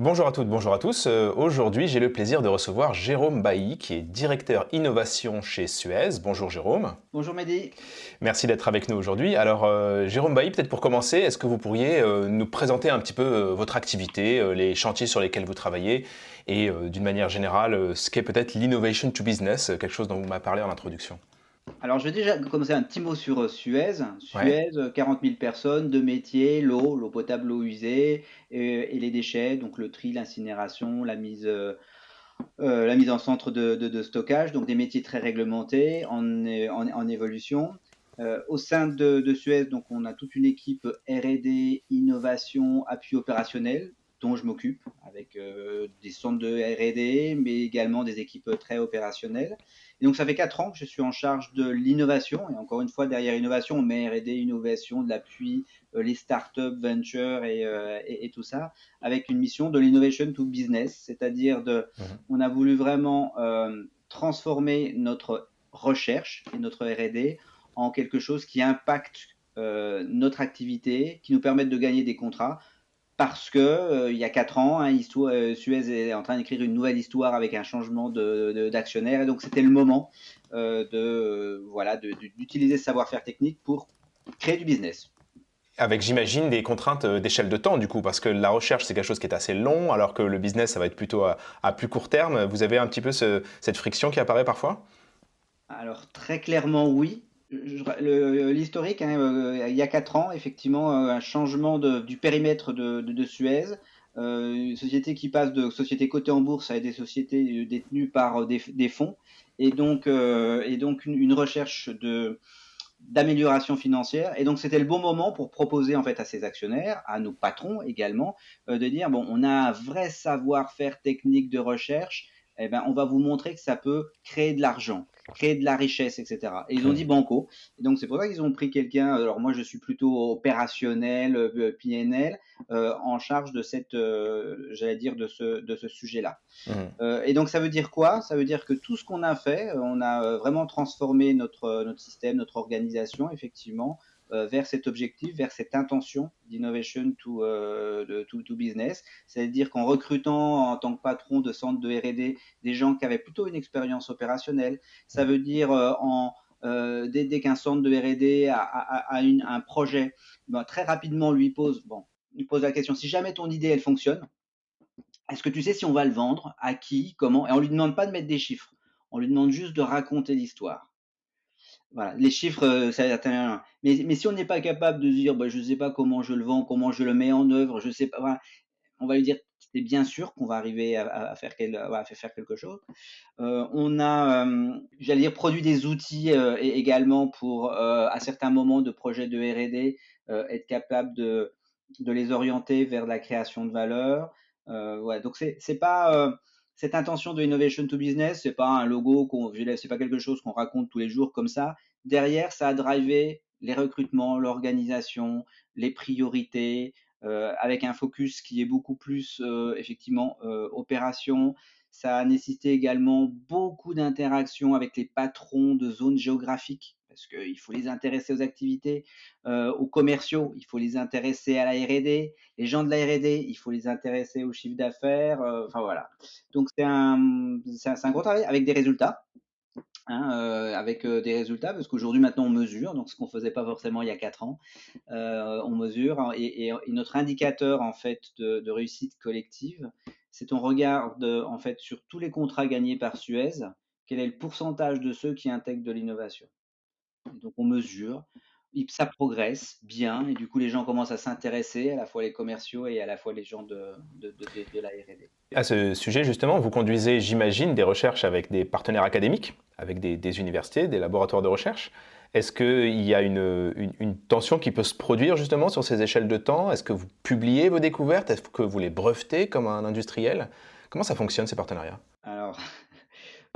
Bonjour à toutes, bonjour à tous. Aujourd'hui, j'ai le plaisir de recevoir Jérôme Bailly, qui est directeur innovation chez Suez. Bonjour Jérôme. Bonjour Mehdi. Merci d'être avec nous aujourd'hui. Alors, Jérôme Bailly, peut-être pour commencer, est-ce que vous pourriez nous présenter un petit peu votre activité, les chantiers sur lesquels vous travaillez et d'une manière générale, ce qu'est peut-être l'innovation to business, quelque chose dont vous m'avez parlé en introduction. Alors, je vais déjà commencer un petit mot sur Suez. Ouais. Suez, 40 000 personnes, deux métiers, l'eau potable, l'eau usée et les déchets, donc le tri, l'incinération, la mise en centre de stockage, donc des métiers très réglementés en évolution. Au sein de Suez, donc on a toute une équipe R&D, innovation, appui opérationnel dont je m'occupe avec des centres de R&D, mais également des équipes très opérationnelles. Et donc ça fait 4 ans que je suis en charge de l'innovation. Et encore une fois, derrière innovation, on met R&D, innovation, de l'appui, les startups, ventures et tout ça, avec une mission de l'innovation to business, c'est-à-dire Mhm. on a voulu vraiment transformer notre recherche et notre R&D en quelque chose qui impacte notre activité, qui nous permette de gagner des contrats. Parce que il y a 4 ans, Suez est en train d'écrire une nouvelle histoire avec un changement d'actionnaire, et donc c'était le moment d'utiliser ce savoir-faire technique pour créer du business. Avec, j'imagine, des contraintes d'échelle de temps, du coup, parce que la recherche, c'est quelque chose qui est assez long, alors que le business, ça va être plutôt à plus court terme. Vous avez un petit peu cette friction qui apparaît parfois? Alors très clairement oui. L'historique, hein, il y a 4 ans, effectivement, un changement du périmètre de Suez, une société qui passe de société cotée en bourse à des sociétés détenues par des fonds, et donc une recherche d'amélioration financière. Et donc c'était le bon moment pour proposer en fait à ses actionnaires, à nos patrons également, de dire bon, on a un vrai savoir-faire technique de recherche. Eh ben, on va vous montrer que ça peut créer de l'argent, créer de la richesse, etc. Et ils ont dit banco. Et donc c'est pour ça qu'ils ont pris quelqu'un. Alors moi je suis plutôt opérationnel, PNL, en charge de j'allais dire de ce sujet-là. Mhm. Et donc ça veut dire quoi? Ça veut dire que tout ce qu'on a fait, on a vraiment transformé notre système, notre organisation, effectivement, vers cet objectif, vers cette intention d'innovation to business. C'est-à-dire qu'en recrutant en tant que patron de centre de R&D des gens qui avaient plutôt une expérience opérationnelle, ça veut dire dès qu'un centre de R&D a un projet, ben, très rapidement il pose la question, si jamais ton idée elle fonctionne, est-ce que tu sais si on va le vendre? À qui? Comment? Et on lui demande pas de mettre des chiffres. On lui demande juste de raconter l'histoire. Voilà. Les chiffres, ça atteint. Mais si on n'est pas capable de dire, bah, je sais pas comment je le vends, comment je le mets en œuvre, je sais pas, voilà. On va lui dire, c'est bien sûr qu'on va arriver à faire quelque chose. On a, j'allais dire, produit des outils également pour, à certains moments de projets de R&D, être capable de les orienter vers la création de valeur. Ouais, donc c'est pas cette intention de innovation to business, c'est pas un logo c'est pas quelque chose qu'on raconte tous les jours comme ça. Derrière, ça a drivé les recrutements, l'organisation, les priorités, avec un focus qui est beaucoup plus effectivement opération. Ça a nécessité également beaucoup d'interactions avec les patrons de zones géographiques, parce qu'il faut les intéresser aux activités, aux commerciaux, il faut les intéresser à la R&D, les gens de la R&D, il faut les intéresser au chiffre d'affaires, enfin voilà. Donc c'est un gros travail avec des résultats, hein, avec des résultats, parce qu'aujourd'hui maintenant on mesure, donc ce qu'on faisait pas forcément il y a 4 ans, on mesure, hein, et notre indicateur en fait de réussite collective, c'est on regarde en fait sur tous les contrats gagnés par Suez, quel est le pourcentage de ceux qui intègrent de l'innovation. Et donc on mesure, ça progresse bien, et du coup les gens commencent à s'intéresser, à la fois les commerciaux et à la fois les gens de la R&D. À ce sujet, justement, vous conduisez, j'imagine, des recherches avec des partenaires académiques, avec des universités, des laboratoires de recherche. Est-ce qu'il y a une tension qui peut se produire justement sur ces échelles de temps? Est-ce que vous publiez vos découvertes? Est-ce que vous les brevetez comme un industriel? Comment ça fonctionne ces partenariats? Alors,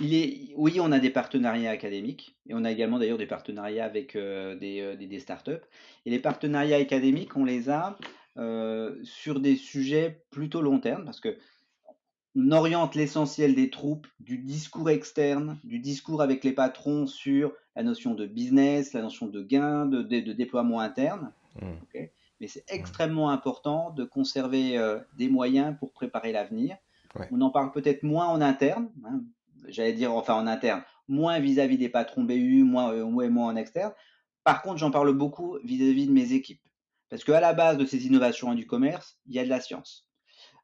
oui, on a des partenariats académiques, et on a également d'ailleurs des partenariats avec des startups. Et les partenariats académiques, on les a sur des sujets plutôt long terme, parce que on oriente l'essentiel des troupes du discours externe, du discours avec les patrons sur la notion de business, la notion de gain, de déploiement interne. Hmm. Ok. mais c'est extrêmement important de conserver des moyens pour préparer l'avenir. Ouais. On en parle peut-être moins en interne, hein, j'allais dire enfin en interne, moins vis-à-vis des patrons BU, moins en externe. Par contre, j'en parle beaucoup vis-à-vis de mes équipes. Parce qu'à la base de ces innovations et du commerce, il y a de la science.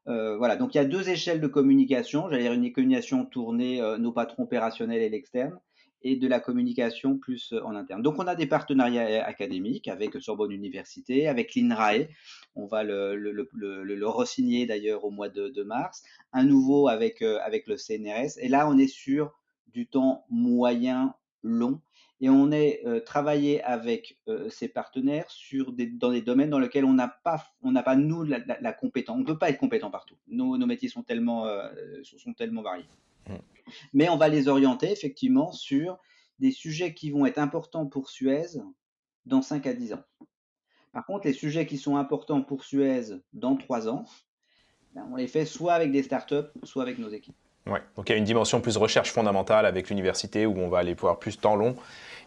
Voilà, donc il y a deux échelles de communication. J'allais dire une communication tournée nos patrons opérationnels et l'externe, et de la communication plus en interne. Donc on a des partenariats académiques avec Sorbonne Université, avec l'INRAE. On va le re-signer d'ailleurs au mois de mars. Un nouveau avec le CNRS. Et là, on est sur du temps moyen long et on est travaillé avec ces partenaires dans des domaines dans lesquels on n'a pas nous la compétence. On ne peut pas être compétent partout. Nos métiers sont tellement variés. Mm. Mais on va les orienter effectivement sur des sujets qui vont être importants pour Suez dans 5 à 10 ans. Par contre, les sujets qui sont importants pour Suez dans 3 ans, ben, on les fait soit avec des startups, soit avec nos équipes. Ouais. Donc il y a une dimension plus recherche fondamentale avec l'université où on va aller pouvoir plus temps long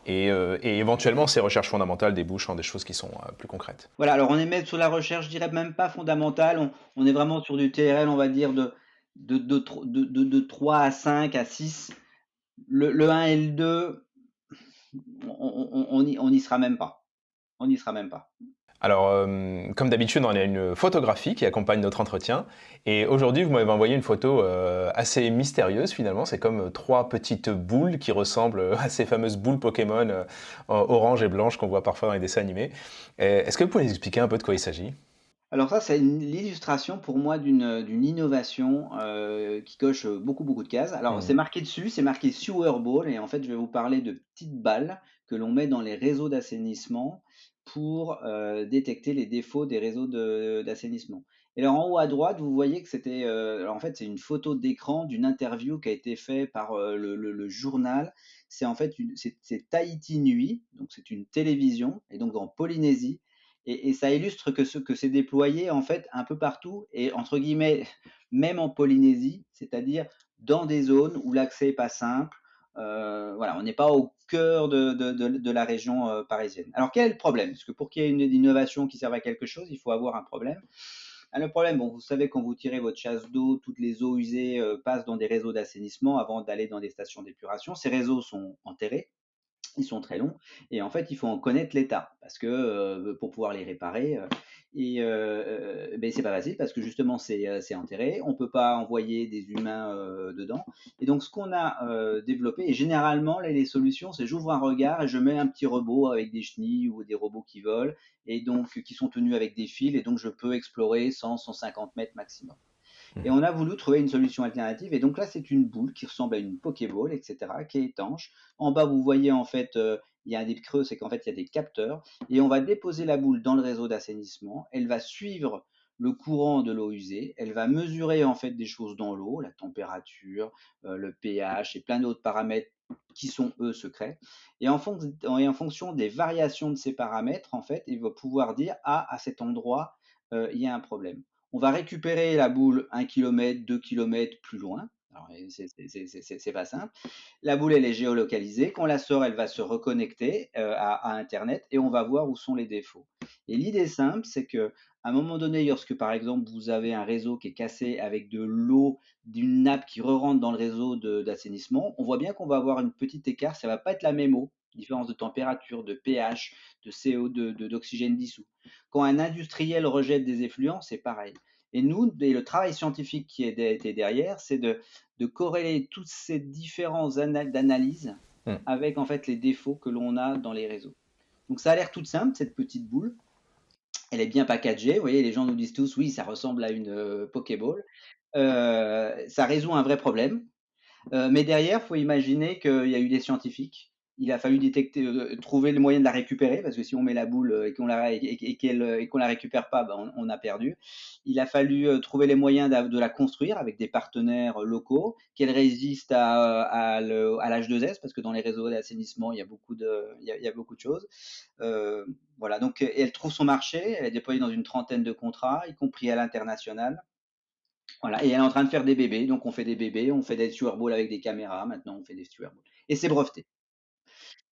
et éventuellement ces recherches fondamentales débouchent en des choses qui sont plus concrètes. Voilà, alors on est même sur la recherche, je dirais même pas fondamentale, on est vraiment sur du TRL, on va dire de 3 à 5 à 6. Le 1 et le 2, on n'y sera même pas. On n'y sera même pas. Alors, comme d'habitude, on a une photographie qui accompagne notre entretien. Et aujourd'hui, vous m'avez envoyé une photo assez mystérieuse finalement. C'est comme trois petites boules qui ressemblent à ces fameuses boules Pokémon orange et blanche qu'on voit parfois dans les dessins animés. Est-ce que vous pouvez nous expliquer un peu de quoi il s'agit? Alors ça, c'est l'illustration pour moi d'une innovation qui coche beaucoup de cases. Alors c'est Mhm. marqué dessus, c'est marqué Sewer Ball, et en fait je vais vous parler de petites balles que l'on met dans les réseaux d'assainissement pour détecter les défauts des réseaux d'assainissement. Et alors en haut à droite, vous voyez que alors en fait c'est une photo d'écran d'une interview qui a été faite par le journal. C'est en fait c'est Tahiti Nuit, donc c'est une télévision, et donc en Polynésie. Et ça illustre que c'est déployé en fait un peu partout et entre guillemets même en Polynésie, c'est-à-dire dans des zones où l'accès n'est pas simple. Voilà, on n'est pas au cœur de la région parisienne. Alors quel est le problème? Parce que pour qu'il y ait une innovation qui serve à quelque chose, il faut avoir un problème. Ah, le problème, bon, vous savez, quand vous tirez votre chasse d'eau, toutes les eaux usées passent dans des réseaux d'assainissement avant d'aller dans des stations d'épuration. Ces réseaux sont enterrés. Ils sont très longs et en fait, il faut en connaître l'état parce que pour pouvoir les réparer c'est pas facile parce que justement c'est enterré. On peut pas envoyer des humains dedans. Et donc ce qu'on a développé et généralement là, les solutions, c'est j'ouvre un regard et je mets un petit robot avec des chenilles ou des robots qui volent et donc qui sont tenus avec des fils et donc je peux explorer 100-150 mètres maximum. Et on a voulu trouver une solution alternative. Et donc là, c'est une boule qui ressemble à une Pokéball, etc., qui est étanche. En bas, vous voyez en fait, il y a des creux, c'est qu'en fait, il y a des capteurs. Et on va déposer la boule dans le réseau d'assainissement. Elle va suivre le courant de l'eau usée. Elle va mesurer en fait des choses dans l'eau, la température, le pH et plein d'autres paramètres qui sont eux secrets. Et en fonction des variations de ces paramètres, en fait, il va pouvoir dire ah à cet endroit il y a un problème. On va récupérer la boule 1 km, 2 km plus loin. Alors, c'est pas simple. La boule, elle est géolocalisée. Quand on la sort, elle va se reconnecter à Internet et on va voir où sont les défauts. Et l'idée simple, c'est que à un moment donné, lorsque par exemple vous avez un réseau qui est cassé avec de l'eau d'une nappe qui re-rentre dans le réseau d'assainissement, on voit bien qu'on va avoir une petite écart. Ça va pas être la même eau, différence de température, de pH, de CO2, d'oxygène dissous. Quand un industriel rejette des effluents, c'est pareil. Et nous, le travail scientifique qui était derrière, c'est de corréler toutes ces différences d'analyse Mm. avec en fait les défauts que l'on a dans les réseaux. Donc ça a l'air toute simple, cette petite boule. Elle est bien packagée. Vous voyez, les gens nous disent tous, oui, ça ressemble à une Pokéball. Ça résout un vrai problème. Mais derrière, il faut imaginer qu'il y a eu des scientifiques. Il a fallu détecter, trouver le moyen de la récupérer, parce que si on met la boule et qu'on la récupère pas, ben on a perdu. Il a fallu trouver les moyens de la construire avec des partenaires locaux, qu'elle résiste à l'H2S, parce que dans les réseaux d'assainissement, il y a beaucoup de choses. Voilà, donc et elle trouve son marché, elle est déployée dans une trentaine de contrats, y compris à l'international. Voilà, et elle est en train de faire des bébés. Donc on fait des bébés, on fait des Balls avec des caméras, maintenant on fait des Balls. Et c'est breveté.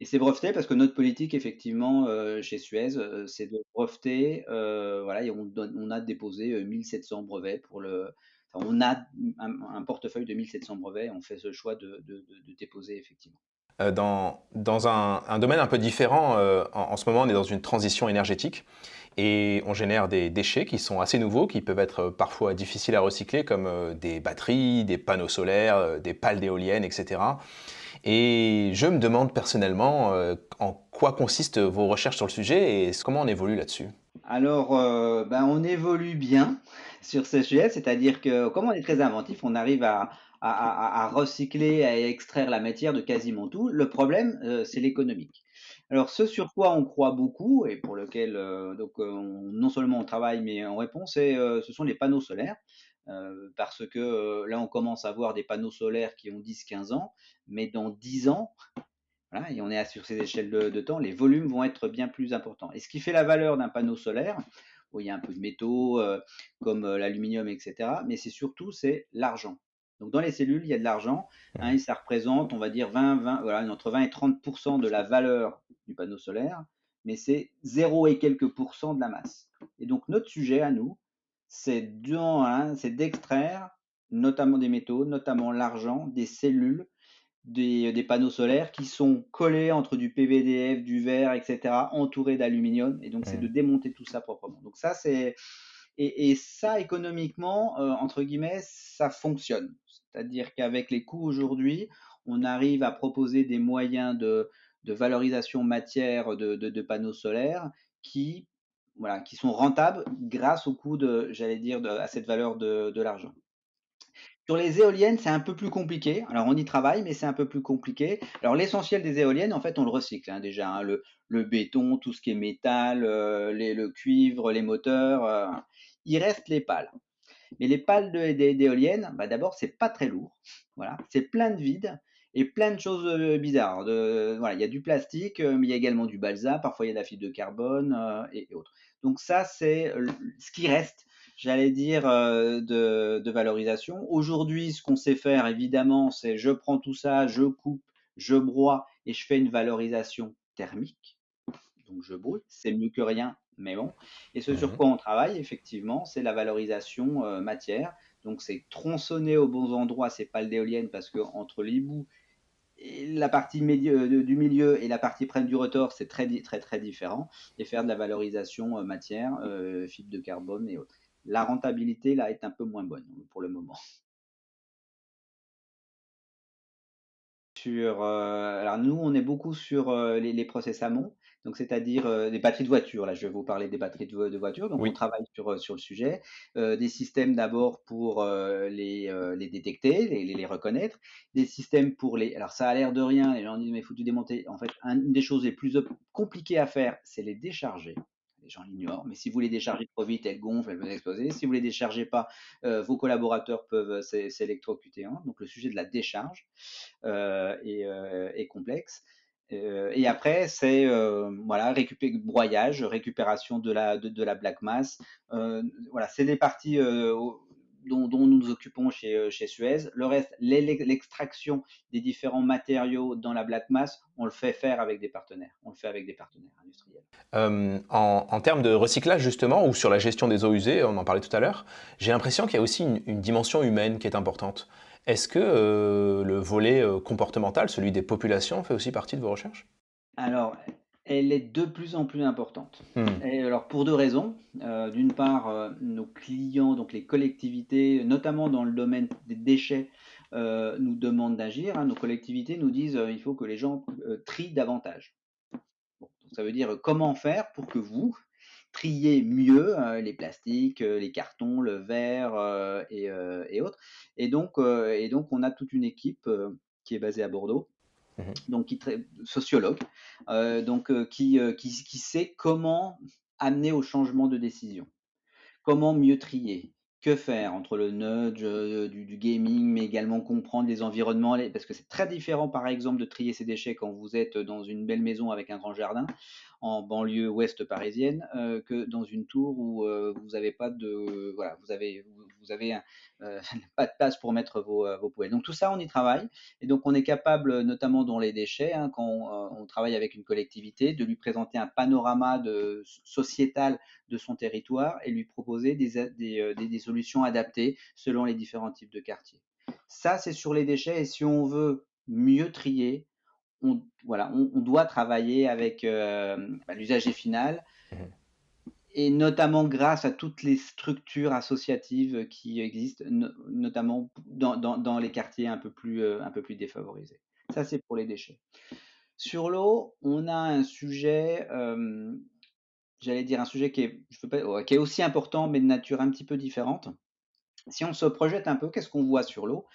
Et c'est breveté parce que notre politique effectivement, chez Suez, c'est de breveter, voilà et on a déposé, 1 700 brevets pour le enfin on a un portefeuille de 1 700 brevets et on fait ce choix de déposer effectivement. Dans un domaine un peu différent, en ce moment, on est dans une transition énergétique et on génère des déchets qui sont assez nouveaux, qui peuvent être parfois difficiles à recycler, comme des batteries, des panneaux solaires, des pales d'éoliennes, etc. Et je me demande personnellement en quoi consistent vos recherches sur le sujet et comment on évolue là-dessus. Alors, ben, on évolue bien sur ce sujet, c'est-à-dire que comme on est très inventif, on arrive à recycler, à extraire la matière de quasiment tout. Le problème, c'est l'économique. Alors ce sur quoi on croit beaucoup et pour lequel, non seulement on travaille, mais on répond, ce sont les panneaux solaires. Parce que, là, on commence à voir des panneaux solaires qui ont 10, 15 ans, mais dans 10 ans, voilà, et on est sur ces échelles de temps, les volumes vont être bien plus importants. Et ce qui fait la valeur d'un panneau solaire, où il y a un peu de métaux comme l'aluminium, etc., mais c'est l'argent. Donc dans les cellules, il y a de l'argent, hein, et ça représente, on va dire, voilà, entre 20 et 30% de la valeur du panneau solaire, mais c'est 0 et quelques pourcents de la masse. Et donc notre sujet à nous, c'est d'extraire notamment des métaux, notamment l'argent, des cellules des panneaux solaires qui sont collés entre du PVDF, du verre, etc., entourés d'aluminium. Et donc, c'est de Mm. démonter tout ça proprement. Donc, ça, et ça, économiquement, entre guillemets, ça fonctionne. C'est-à-dire qu'avec les coûts aujourd'hui, on arrive à proposer des moyens de valorisation matière de panneaux solaires qui, voilà, qui sont rentables grâce au coût j'allais dire, à cette valeur de l'argent. Sur les éoliennes, c'est un peu plus compliqué. Alors, on y travaille, mais c'est un peu plus compliqué. Alors, l'essentiel des éoliennes, en fait, on le recycle, hein, déjà, hein, le béton, tout ce qui est métal, le cuivre, les moteurs. Il reste les pales. Mais les pales d'éoliennes, bah, d'abord, c'est pas très lourd. Voilà, c'est plein de vide et plein de choses bizarres. Voilà, il y a du plastique, mais il y a également du balsa. Parfois, il y a de la fibre de carbone et autres. Donc ça, c'est ce qui reste, j'allais dire, de valorisation. Aujourd'hui, ce qu'on sait faire, évidemment, c'est je prends tout ça, je coupe, je broie et je fais une valorisation thermique. Donc je brûle, c'est mieux que rien, mais bon. Et ce sur Mhm. quoi on travaille, effectivement, c'est la valorisation matière. Donc c'est tronçonner aux bons endroits ces pales d'éoliennes parce que entre l'hibou et la partie du milieu et la partie près du rotor, c'est très très différent. Et faire de la valorisation matière, fibre de carbone et autres. La rentabilité là est un peu moins bonne pour le moment. Alors nous, on est beaucoup sur les process amont, donc c'est-à-dire des batteries de voiture. Là, je vais vous parler des batteries de voiture. Donc on Oui. travaille sur le sujet. Des systèmes d'abord pour les détecter, les reconnaître. Des systèmes pour les. Alors ça a l'air de rien, les gens disent mais faut tout démonter. En fait, une des choses les plus compliquées à faire, c'est les décharger. Les gens l'ignorent, mais si vous les déchargez trop vite, elles gonflent, elles peuvent exploser. Si vous les déchargez pas, vos collaborateurs peuvent s'électrocuter, hein. Donc le sujet de la décharge et complexe. Et après, c'est voilà, broyage, récupération de la black mass. Voilà, c'est des parties dont nous nous occupons chez Suez. Le reste, l'extraction des différents matériaux dans la black mass, on le fait faire avec des partenaires. On le fait avec des partenaires industriels. En termes de recyclage justement, ou sur la gestion des eaux usées, on en parlait tout à l'heure, j'ai l'impression qu'il y a aussi une dimension humaine qui est importante. Est-ce que le volet comportemental, celui des populations, fait aussi partie de vos recherches? Alors, elle est de plus en plus importante. Hmm. Et alors pour 2 raisons. D'une part, nos clients, donc les collectivités, notamment dans le domaine des déchets, nous demandent d'agir, hein. Nos collectivités nous disent, «Il faut que les gens, trient davantage». Bon, donc ça veut dire, comment faire pour que vous triez mieux, les plastiques, les cartons, le verre, et autres. Et donc on a toute une équipe, qui est basée à Bordeaux, Mhm. donc sociologue, qui sait comment amener au changement de décision. Comment mieux trier? Que faire entre le nudge, du gaming, mais également comprendre les environnements, parce que c'est très différent, par exemple, de trier ses déchets quand vous êtes dans une belle maison avec un grand jardin, en banlieue ouest parisienne que dans une tour où vous avez pas de voilà, vous avez pas de place pour mettre vos poubelles. Donc tout ça, on y travaille et donc on est capable, notamment dans les déchets, hein, quand on travaille avec une collectivité, de lui présenter un panorama sociétal de son territoire et lui proposer des solutions adaptées selon les différents types de quartiers. Ça, c'est sur les déchets et si on veut mieux trier, on doit travailler avec l'usager final Mhm. et notamment grâce à toutes les structures associatives qui existent, notamment dans les quartiers un peu plus défavorisés. Ça, c'est pour les déchets. Sur l'eau, on a un sujet, j'allais dire un sujet qui est aussi important, mais de nature un petit peu différente. Si on se projette un peu, qu'est-ce qu'on voit sur l'eau?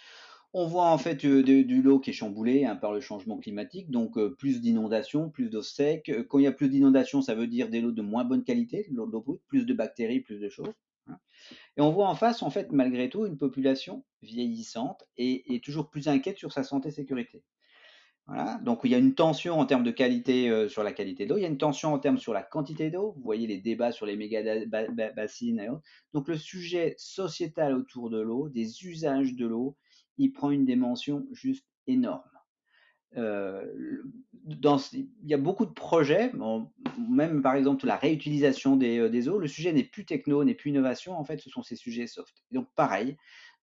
On voit en fait du l'eau qui est chamboulée hein, par le changement climatique, donc plus d'inondations, plus d'eau sec. Quand il y a plus d'inondations, ça veut dire des lots de moins bonne qualité, de l'eau brute, plus de bactéries, plus de choses. Hein. Et on voit en face, en fait, malgré tout, une population vieillissante et toujours plus inquiète sur sa santé et sécurité. Voilà. Donc il y a une tension en termes de qualité sur la qualité d'eau, il y a une tension en termes sur la quantité d'eau. Vous voyez les débats sur les méga bassines et autres. Donc le sujet sociétal autour de l'eau, des usages de l'eau, il prend une dimension juste énorme. Il y a beaucoup de projets, même par exemple la réutilisation des eaux. Le sujet n'est plus techno, n'est plus innovation. En fait, ce sont ces sujets soft. Et donc pareil.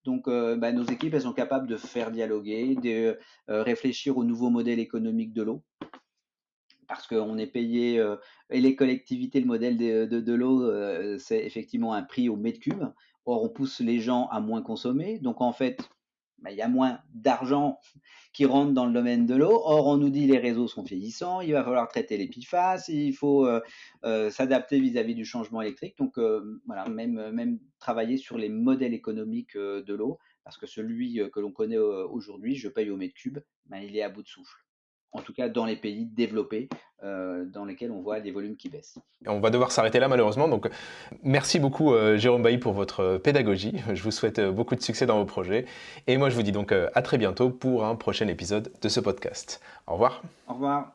Donc, nos équipes, elles sont capables de faire dialoguer, de réfléchir aux nouveaux modèles économiques de l'eau, parce qu'on est payé, et les collectivités, le modèle de l'eau, c'est effectivement un prix au mètre cube. Or, on pousse les gens à moins consommer. Donc, en fait, il y a moins d'argent qui rentre dans le domaine de l'eau. Or, on nous dit les réseaux sont vieillissants, il va falloir traiter les PFAS, il faut s'adapter vis-à-vis du changement électrique. Donc, voilà, même travailler sur les modèles économiques de l'eau, parce que celui que l'on connaît aujourd'hui, je paye au mètre cube, il est à bout de souffle. En tout cas, dans les pays développés, dans lesquels on voit des volumes qui baissent. On va devoir s'arrêter là malheureusement, donc merci beaucoup Jérôme Bailly pour votre pédagogie. Je vous souhaite beaucoup de succès dans vos projets et moi je vous dis donc à très bientôt pour un prochain épisode de ce podcast. Au revoir. Au revoir.